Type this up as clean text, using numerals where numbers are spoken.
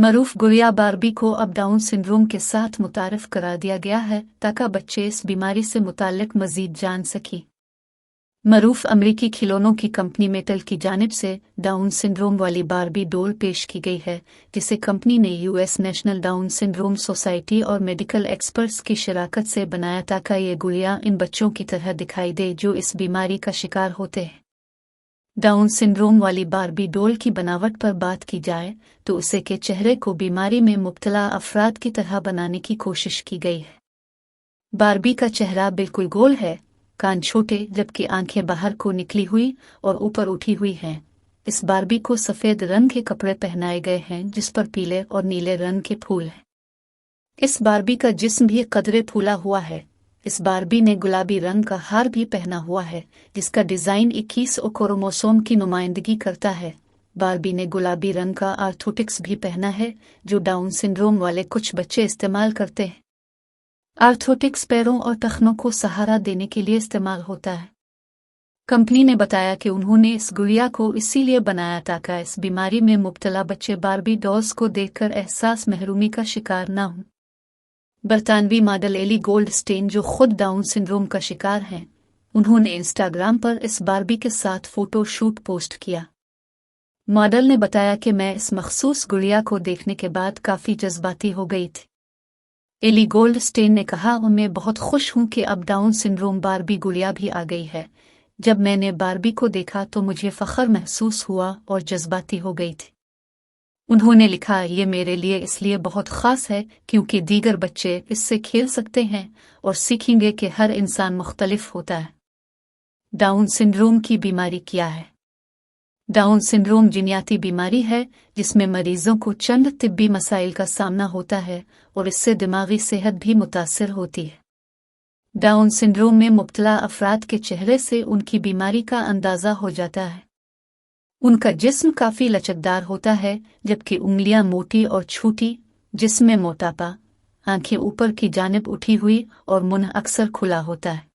मरूफ गुड़िया बारबी को अब डाउन सिंड्रोम के साथ मुतारिफ करा दिया गया है ताकि बच्चे इस बीमारी से मुताल्लिक मजीद जान सकें। मरूफ अमरीकी खिलौनों की कंपनी मेटल की जानिब से डाउन सिंड्रोम वाली बारबी डोल पेश की गई है, जिसे कंपनी ने US national down syndrome society और मेडिकल एक्सपर्ट्स की शराकत से बनाया ताकि ये गुड़िया इन बच्चों की तरह दिखाई दे जो इस बीमारी का शिकार होते हैं। डाउन सिंड्रोम वाली बारबी डोल की बनावट पर बात की जाए तो उसे के चेहरे को बीमारी में मुब्तला अफराद की तरह बनाने की कोशिश की गई है। बारबी का चेहरा बिल्कुल गोल है, कान छोटे जबकि आंखें बाहर को निकली हुई और ऊपर उठी हुई हैं। इस बारबी को सफ़ेद रंग के कपड़े पहनाए गए हैं जिस पर पीले और नीले रंग के फूल हैं। इस बारबी का जिस्म भी कदरे फूला हुआ है। इस बारबी ने गुलाबी रंग का हार भी पहना हुआ है जिसका डिज़ाइन 21 क्रोमोसोम की नुमाइंदगी करता है। बारबी ने गुलाबी रंग का आर्थोटिक्स भी पहना है जो डाउन सिंड्रोम वाले कुछ बच्चे इस्तेमाल करते हैं। आर्थोटिक्स पैरों और टखनों को सहारा देने के लिए इस्तेमाल होता है। कंपनी ने बताया कि उन्होंने इस गुड़िया को इसीलिए बनाया ताकि इस बीमारी में मुब्तला बच्चे बारबी डॉल्स को देखकर एहसास महरूमी का शिकार न हों। बरतानवी मॉडल एली गोल्डस्टेन जो खुद डाउन सिंड्रोम का शिकार हैं, उन्होंने इंस्टाग्राम पर इस बारबी के साथ फोटो शूट पोस्ट किया। मॉडल ने बताया कि मैं इस मखसूस गुड़िया को देखने के बाद काफ़ी जज्बाती हो गई थी। एली गोल्डस्टेन ने कहा, मैं बहुत खुश हूं कि अब डाउन सिंड्रोम बारबी गुड़िया भी आ गई है। जब मैंने बारबी को देखा तो मुझे फ़ख्र महसूस हुआ और जज्बाती हो गई थी। उन्होंने लिखा, ये मेरे लिए इसलिए बहुत ख़ास है क्योंकि दीगर बच्चे इससे खेल सकते हैं और सीखेंगे कि हर इंसान मुख्तलिफ होता है। डाउन सिंड्रोम की बीमारी क्या है? डाउन सिंड्रोम जिन्याती बीमारी है जिसमें मरीजों को चंद तिब्बी मसाइल का सामना होता है और इससे दिमागी सेहत भी मुतासिर होती है। डाउन सिंड्रोम में मुब्तला अफराद के चेहरे से उनकी बीमारी का अंदाज़ा हो जाता है। उनका जिस्म काफ़ी लचकदार होता है जबकि उंगलियां मोटी और छोटी, जिस्म में मोटापा, आंखें ऊपर की जानिब उठी हुई और मुंह अक्सर खुला होता है।